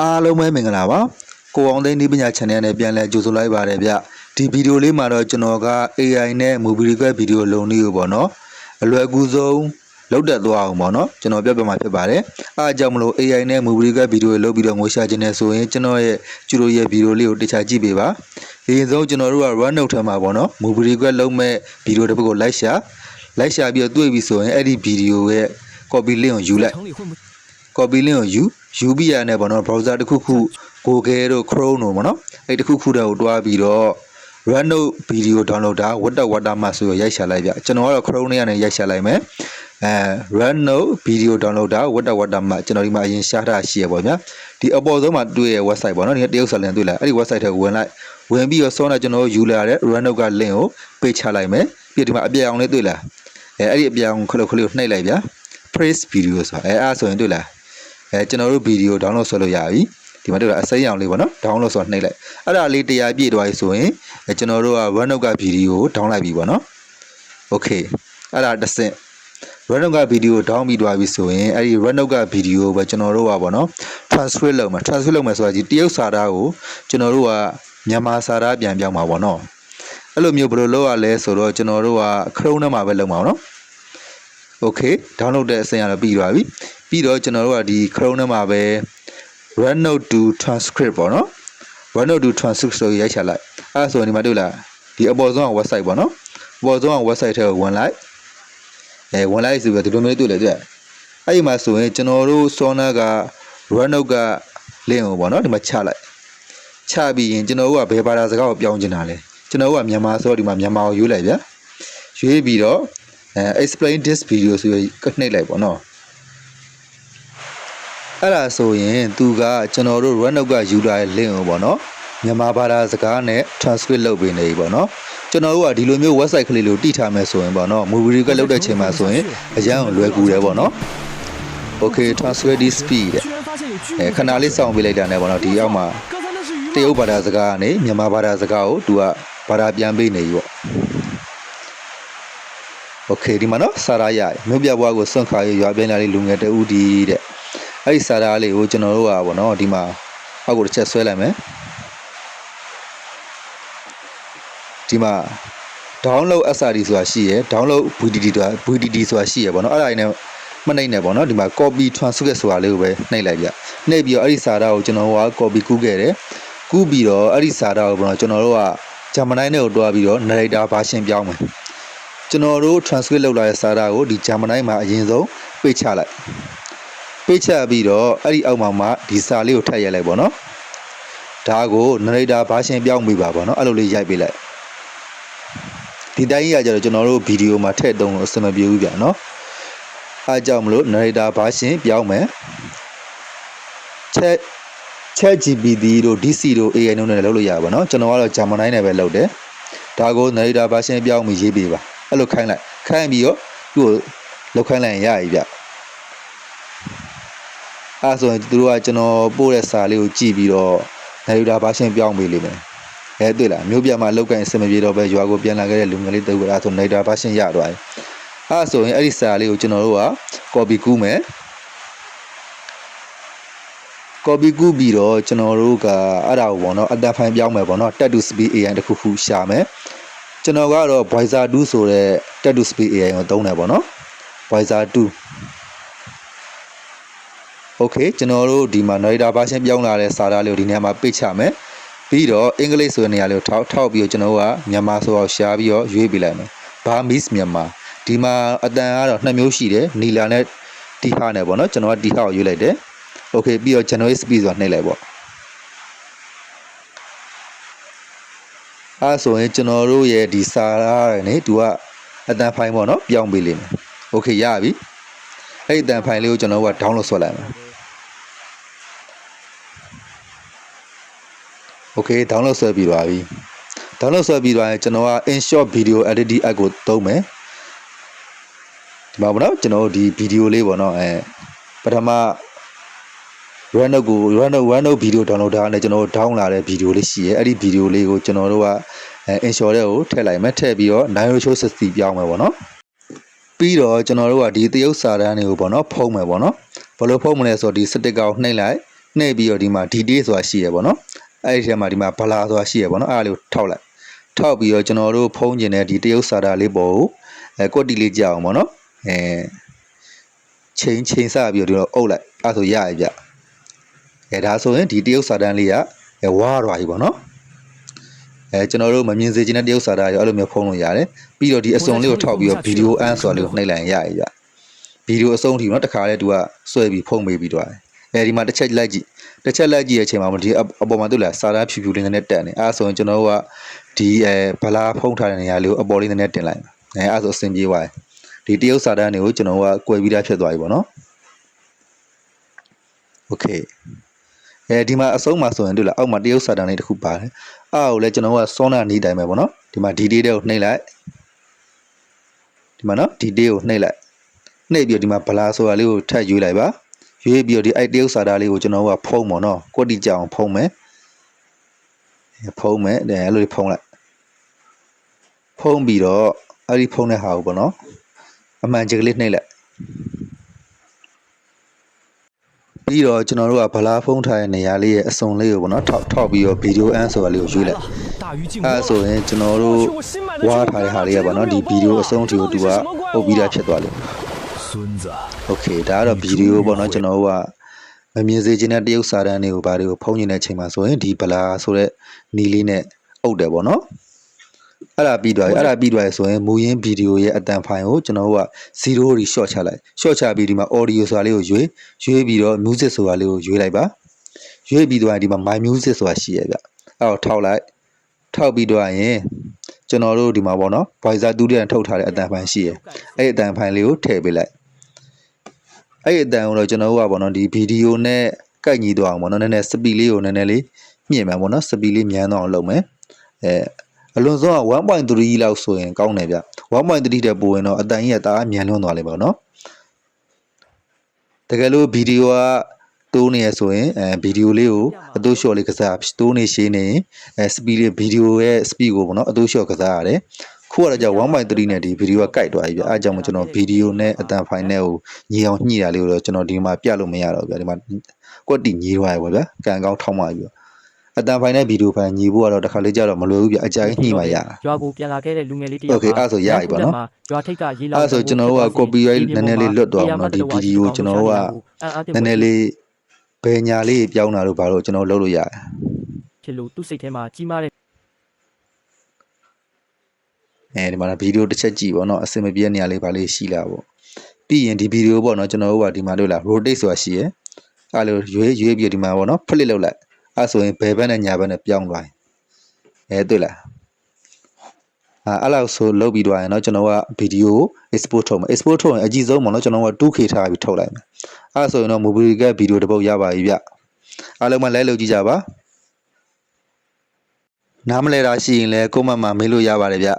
အားလုံးပဲမင်္ဂလာပါကိုအောင်သိန်းဒီပညာ channel နဲ့ပြန်လဲကြိုဆိုလိုက်ပါတယ်ဗျဒီဗီဒီယိုလေးမှာတော့ကျွန်တော်က AI နဲ့ movie request ဗီဒီယိုလုံးလေးကိုပေါ့နော်အလွယ်ကူဆုံးလောက်တက်သွားအောင်ပေါ့နော်ကျွန်တော်ပြပြမှာဖြစ်ပါတယ်အားကြောင့်မလို့ AI နဲ့ movie request ဗီဒီယိုလုပ်ပြီးတော့ငွေရှာခြင်းနဲ့ဆိုရင်ကျွန်တော်ရဲ့ကျူရိုရဲ့ဗီဒီယိုလေးကိုတခြားကြည့်ပေးပါဒီဆုံးကျွန်တော်တို့က run note ထဲမှာပေါ့နော် movie request လုပ်မဲ့ဗီဒီယိုတစ်ပုဒ်ကိုလိုက်ရှာပြီးတော့တွေ့ပြီဆိုရင်အဲ့ဒီဗီဒီယိုရဲ့ copy link ကိုယူလိုက်copy link ကိုယူပြီးရတဲ့ပေါ့နော် browser တစ်ခုခု Google တို့ Chrome တို့ပေါ့နော်အဲ့တစ်ခုခုတော့တွားပြီးတော့ run note video download တာ watermark ဆိုရရိုက်ရှာလိုက်ဗျကျွန်တော်ကတော့ Chrome နဲ့ရိုက်ရှာလိုက်မယ်run note video download တာ watermark ကျွန်တော်ဒီမှာအရင်ရှားထားရှိရပေါ့ဗျာဒီအပေါ်ဆုံးမှာတွေ့ရ website ပေါ့နော်ဒီတရုတ်စာလန်တွေ့လာအဲ့ဒီ website ထဲဝင်ပြီးတော့စောနာကျွန်တော်ယူလာတဲ့ run note က link ကိုပေးချလိုက်မယ်ပြီးဒီမှာအပြအောင်လေးတွေ့လာအဲ့ဒီအပြအောင်ခလုတ်ခလုတ်နှိပ်လိုက်ဗျာ praise video ဆိုတာအဲ့ဆိုရင်တွေ့လားကျွန်တော်တို့ video download ဆွဲလို့ရပြီဒီမှာတွေ့လားအစိမ်းရောင်လေးပေါ့နော် download ဆိုတာနှိပ်လိုက်အဲ့ဒါလေး100ပြည့်သွားပြီဆိုရင်ကျွန်တော်တို့က run note က video ကို down လိုက်ပြီပေါ့နော် okay အဲ့ဒါတစ်ဆင့် run note က video down ပြီးသွားပြီဆိုရင်အဲ့ဒီ run note က video ပဲကျွန်တော်တို့ကပေါ့နော် transcript လုပ်မယ်ဆိုတာဒီတရုတ်စာသားကိုကျွန်တော်တို့ကမြန်မာစာသားပြန်ပြောင်းမှာပေါ့နော်အဲ့လိုမျိုးဘယ်လိုလုပ်ရလဲဆိုတော့ကျွန်တော်တို့က Chrome ထဲမှာပဲလုပ်မှာပေါ့နော် okay download တဲ့အဆင့်ရတော့ပြီးသွားပြီပြီးတော့ကျွန်တော်တို့ကဒီ Chrome ထဲမှာပဲ run note to transcript ပေါ့နော် run note to transcript ဆိုရိုက်ချလိုက်အဲ့ဆိုရင်ဒီမှာတွေ့လားဒီအပေါ်ဆုံးက website ပေါ့နော်အပေါ်ဆုံးက website ထဲကိုဝင်လိုက်ဆိုပြီးတော့ဒီလိုမျိုးတွေ့လေတွေ့အဲ့ဒီမှာဆိုရင်ကျွန်တော်တို့စောနာက run note က link ကိုပေါ့နော်ဒီမှာချလိုက်ချပြီးရင်ကျွန်တော်တို့ကဘယ်ဘာသာစကားကိုပြောင်းချင်တာလဲကျွန်တော်တို့ကမြန်မာဆိုတော့ဒီမှာမြန်မာကိုရွေးလိုက်ဗျာရွေးပြီးတော့explain this video ဆိုပြီးနှိပ်လိုက်ပေါ့နော်အဲ့ဒါဆိုရင်သူကကျွန်တော်တို့ run note ကယူလာတဲ့ link ကိုပေါ့နော်မြန်မာဘာသာစကားနဲ့ transcript လုပ်ပေးနေပြီပေါ့နော်ကျွန်တော်တို့ကဒီလိုမျိုး website ကလေးကိုတည်ထားမယ်ဆိုရင်ပေါ့နော် movie request လုပ်တဲ့ချိန်မှာဆိုရင်အရန်ကိုလွယ်ကူတယ်ပေါ့နော် okay transcript this speed တဲ့ခဏလေးစောင့်ပေးလိုက်တာနဲ့ပေါ့နော်ဒီအောက်မှာတရုတ်ဘာသာစကားကနေမြန်မာဘာသာစကားကိုသူကဘာသာပြန်ပေးနေပြီပေါ့okay ဒီမှာနော်စာရရမြို့ပြဘွားကိုစွန့်ခါရရွာပြန်လာလေးလူငယ်တဦးဒီတဲ့အဲ့ဒီစာရလေးကိုကျွန်တော်တို့ကပေါ့နော်ဒီမှာအောက်ကိုတစ်ချက်ဆွဲလိုက်မယ်ဒီမှာ download SRD ဆိုတာရှိရယ် download VDD ဆိုတာရှိရယ်ပေါ့နော်အဲ့ဒါတွေနဲ့မနှိမ့်နဲ့ပေါ့နော်ဒီမှာ copy transcript ဆိုတာလေးကိုပဲနှိမ့်လိုက်ပြနှိမ့်ပြီးတော့အဲ့ဒီစာရကိုကျွန်တော်တို့က copy ကူးခဲ့တယ်ကူးပြီးတော့အဲ့ဒီစာရကိုပေါ့နော်ကျွန်တော်တို့က Gemini နဲ့ကိုတွားပြီးတော့ narrator version ပြောင်းမယ်ကျွန်တော်တို့ transcript လုပ်လာတဲ့စာရကိုဒီ Gemini မှာအရင်ဆုံးပေးချလိုက်ပေးချပြီးတော့အဲ့ဒီအောက်မှာဒီစာလေးကိုထပ်ရိုက်လိုက်ပေါ့နော်ဒါကို narrator version ပြောင်းပေးပါပေါ့နော်အဲ့လိုလေးရိုက်ပေးလိုက်ဒီတိုင်းကြီးကကြတော့ကျွန်တော်တို့ဗီဒီယိုမှာထည့်တုံးလို့အဆင်မပြေဘူးဗျာနော်အားကြောင့်မလို့ narrator version ပြောင်းမယ် chat GPT တို့ DC တို့ AI တို့နဲ့လုပ်လို့ရပါတော့ကျွန်တော်ကတော့ Gemini နဲ့ပဲလုပ်တယ်ဒါကို narrator version ပြောင်းပြီးရေးပေးပါအဲ့လိုခိုင်းလိုက်ခိုင်းပြီးတော့သူ့ကိုလောက်ခိုင်းလိုက်ရင်ရပြီဗျအဲ့ဆိုရင်သူတို့ကကျွန်တော်ပို့တဲ့စာလေးကိုကြည့်ပြီးတော့ narrator version ပြောင်းပေးလိမ့်မယ်တွေ့လားမြို့ပြမှာလောက်ကင်အဆင်မပြေတော့ပဲရွာကိုပြန်လာခဲ့တဲ့လူငယ်လေးတူအဲ့ဆို narrator version ရသွားပြီအဲ့ဆိုရင်အဲ့ဒီစာလေးကိုကျွန်တော်တို့က copy ကူးမယ် copy ကူးပြီးတော့ကျွန်တော်တို့ကအဲ့ဒါကိုပေါ့နော်အတန်ဖိုင်ပြောင်းမယ်ပေါ့နော် text to speech AI တခုခုရှာမယ်ကျွန်တော်ကတော့ voicer 2ဆိုတဲ့ text to speech AI ကိုသုံးတယ်ပေါ့နော် voicer 2 okay ကျွန်တော်တို့ဒီမှာ narrator version ပြောင်းလာတဲ့စာသားလေးကိုဒီနေရာမှာပိတ်ချမယ်ပြီးတော့အင်္ဂလိပ်ဆိုတဲ့နေရာလေးကိုထောက်ပြီးတော့ကျွန်တော်တို့ကမြန်မာဆိုအောင်ရှားပြီးတော့ရွေးပေးလိုက်မယ် Burmese မြန်မာဒီမှာအတန်ကတော့2မျိုးရှိတယ်နီလာနဲ့တီဟာနဲ့ပေါ့နော်ကျွန်တော်ကတီဟာကိုရွေးလိုက်တယ် okay ပြီးတော့ generate speed ဆိုတာနှိပ်လိုက်ပေါ့အဲဆိုရင်ကျွန်တော်တို့ရဲ့ဒီစာသားတွေနေသူကအတန်ဖိုင်ပေါ့နော်ပြောင်းပေးလိမ့်မယ် okay ရပြီအဲ့ဒီအတန်ဖိုင်လေးကိုကျွန်တော်တို့က download ဆွဲလိုက်မယ်okay download ဆွဲပြီးသွားပြီ download ဆွဲပြီးသွားရင်ကျွန်တော်က InShot video editing app ကိုသုံးမယ်ဒီမှာပေါ့နော်ကျွန်တော်တို့ဒီ video လေးပေါ့နော်ပထမ run note video download တာနဲ့ကျွန်တော်တို့ down လာတဲ့ video လေးရှိရဲအဲ့ဒီ video လေးကိုကျွန်တော်တို့ကInShot တဲ့ကိုထည့်လိုက်မယ်ထည့်ပြီးတော့ Nairo City ပြောင်းမယ်ပေါ့နော်ပြီးတော့ကျွန်တော်တို့ကဒီတရုတ်စာတန်းတွေကိုပေါ့နော်ဖုံးမယ်ပေါ့နော်ဘယ်လိုဖုံးမလဲဆိုတော့ဒီ sticker ကိုနှိပ်လိုက် နှိပ်ပြီးတော့ဒီမှာ detail ဆိုတာရှိရပေါ့နော်အဲ့ဒီထဲမှာဒီမှာ blur ဆိုတာရှိရပေါ့နော်အားလေးကိုထောက်လိုက်ထောက်ပြီးတော့ကျွန်တော်တို့ဖုံးကျင်တဲ့ဒီတရုပ်စာသားလေးပေါ်ကိုကွက်တီလေးကြအောင်ပေါ့နော်ချိန်စပြီးတော့ဒီတော့အုပ်လိုက်အဲ့ဆိုရရဗျဒါဆိုရင်ဒီတရုပ်စာတန်းလေးကဝါရွာကြီးပေါ့နော်ကျွန်တော်တို့မမြင်စေချင်တဲ့တရုပ်စာသားရောအဲ့လိုမျိုးဖုံးလို့ရတယ်ပြီးတော့ဒီအစုံလေးကိုထောက်ပြီးတော့ဗီဒီယိုအန်းဆိုတာလေးကိုနှိပ်လိုက်ရင်ရရဗျဗီဒီယိုအစုံထိနော်တခါလေသူကဆွဲပြီးဖုံးပေးပြီးသွားတယ်ဒီမှာတစ်ချက်လိုက်ကြည့်ရဲ့အချိန်မှာဒီအပေါ်မှာသူ့လားစာသားဖြူဖြူလေးနဲ့တက်နေအဲ့ဆိုရင်ကျွန်တော်တို့ကဒီဗလာဖုံးထားတဲ့နေရာလေးကိုအပေါ်လေးနဲ့တင်လိုက်အဲ့ဆိုအဆင်ပြေသွားတယ်ဒီတရုပ်စာတန်းတွေကိုကျွန်တော်ကကွယ်ပြီးသားဖြစ်သွားပြီပေါ့နော်โอเคဒီမှာအဆုံးမှာဆိုရင်တွေ့လားအောက်မှာတရုပ်စာတန်းလေးတစ်ခုပါတယ်အောက်ကိုလည်းကျွန်တော်ကစောနာနီးတိုင်းပဲပေါ့နော်ဒီမှာ detail တွေကိုနှိပ်လိုက်ဒီမှာနော် detail ကိုနှိပ်လိုက်နှိပ်ပြီးတော့ဒီမှာ blur ဆိုတာလေးကိုထပ်ရွေးလိုက်ပါရွေးပြီးတော့ဒီအဲ့တရုပ်စာတန်းလေးကိုကျွန်တော်ကဖုံးပေါ့နော်ကွက်တိကြအောင်ဖုံးမယ်အဲ့လိုဖုံးလိုက်ဖုံးပြီးတော့အဲ့ဒီဖုံးတဲ့ဟာကိုပေါ့နော်အမှန်ချက်ကလေးနှိပ်လိုက်ပြီးတော့ကျွန်တော်တို့ကဗလာဖုံးထားတဲ့နေရာလေးရဲ့အစုံလေးကိုပေါ့နော်ထောက်ပြီးတော့ဗီဒီယိုအန်းဆိုတာလေးကိုရွေးလိုက်အဲ့ဆိုရင်ကျွန်တော်တို့ဝါထားတဲ့ဟာလေးကပေါ့နော်ဒီဗီဒီယိုအစုံထိကိုသူကပုတ်ပြီးသားဖြစ်သွားလိမ့်မယ်โอเคဒါကတော့ဗီဒီယိုပေါ့နော်ကျွန်တော်တို့ကမမြင်စေချင်တဲ့တရုပ်စာတန်းတွေကိုဘာတွေကိုဖုံးနေတဲ့ချိန်မှာဆိုရင်ဒီဗလာဆိုတဲ့နီလေးနဲ့အုပ်တယ်ပေါ့နော်အဲ့ဒါပြီးသွားပြီဆိုရင်မူရင်းဗီဒီယိုရဲ့အတန်ဖိုင်ကိုကျွန်တော်တို့က0ရီ short ချလိုက် short ချပြီးဒီမှာ audio ဆိုတာလေးကိုရွေးပြီးတော့ music ဆိုတာလေးကိုရွေးလိုက်ပါရွေးပြီးတော့ဒီမှာ my music ဆိုတာရှိရဗျအဲ့တော့ထောက်ပြီးတော့ရင်ကျွန်တော်တို့ဒီမှာပေါ့နော် voice တူတန်ထုတ်ထားတဲ့အတန်ဖိုင်ရှိရအဲ့အတန်ဖိုင်လေးကိုထည့်ပေးလိုက်အဲ့အတန်ကိုတော့ကျွန်တော်တို့ကပေါ့နော်ဒီဗီဒီယိုနဲ့ကိုက်ညီသွားအောင်ပေါ့နော်နည်းနည်း speed လေးကိုနည်းနည်းလေးမြင့်မယ်ပေါ့နော် speed လေးမြန်တော့အောင်လုပ်မယ်အလွန်ဆုံးက 1.3 လောက်ဆိုရင်ကောင်းတယ်ဗျ 1.3 တဲ့ပိုရင်တော့အတန်ကြီးကတအားမြန်လွန်းသွားလိမ့်မယ်နော်တကယ်လို့ဗီဒီယိုကတိုးနေရဆိုရင်ဗီဒီယိုလေးကိုအတူလျှော့လေးကစားတိုးနေရှင်းနေspeed လေးဗီဒီယိုရဲ့ speed ကိုပေါ့နော်အတူလျှော့ကစားရတယ်ခုကတော့じゃ 1.3 နဲ့ဒီဗီဒီယိုကကိုက်သွားပြီဗျအဲအကြောင်းမို့ကျွန်တော်ဗီဒီယိုနဲ့အတန်ဖိုင်နဲ့ကိုညီအောင်ညှိတာလေးကိုတော့ကျွန်တော်ဒီမှာပြလို့မရတော့ဗျဒီမှာကွက်တီညီသွားပြီပေါ့ဗျာကန်ကောင်းထောင်းပါပြီအတန်ဖိုင်နဲ့ဗီဒီယိုဖိုင်ညီဖို့ကတော့တစ်ခါလေးကြတော့မလွယ်ဘူးဗျအကြိုက်ညှိမှရရွာကိုပြန်လာခဲ့တဲ့လူငယ်လေးတယောက်က โอเคအဲ့ဆိုရပြီပေါ့နော်ရွာထိပ်ကရေးလာအဲ့ဆိုကျွန်တော်တို့က copyright နည်းနည်းလေးလွတ်သွားအောင်နော်ဒီဗီဒီယိုကျွန်တော်တို့ကနည်းနည်းလေးဘယ်ညာလေးပြောင်းတာလို့ဘာလို့ကျွန်တော်လုပ်လို့ရတယ်ဖြစ်လို့သူ့စိတ်ထဲမှာကြီးမားတဲ့ဒီမှာဗီဒီယိုတစ်ချက်ကြည့်ပေါ့နော်အစင်မပြေတဲ့နေရာလေးဘာလေးရှိလာပေါ့ပြီးရင်ဒီဗီဒီယိုပေါ့နော်ကျွန်တော်တို့ကဒီမှာတွေ့လား rotate ဆိုတာရှိရအဲ့လိုရွေးပြီးဒီမှာပေါ့နော် flip လုပ်လိုက်အဲ့ဆိုရင်ဘယ်ဘက်နဲ့ညာဘက်နဲ့ပြောင်းသွားရင်တွေ့လားအဲ့လောက်ဆိုလုပ်ပြီးတော့ရင်เนาะကျွန်တော်ကဗီဒီယို export ထုတ်မယ် export ထုတ်ရင်အကြည့်ဆုံးပေါ့เนาะကျွန်တော်က 2K ထားပြီးထုတ်လိုက်မယ်အဲ့ဆိုရင်တော့ mobile ကဗီဒီယိုတစ်ပုတ်ရပါပြီဗျအားလုံးမလိုက်လုပ်ကြည့်ကြပါနားမလဲတာရှိရင်လည်း comment မှာမေးလို့ရပါတယ်ဗျ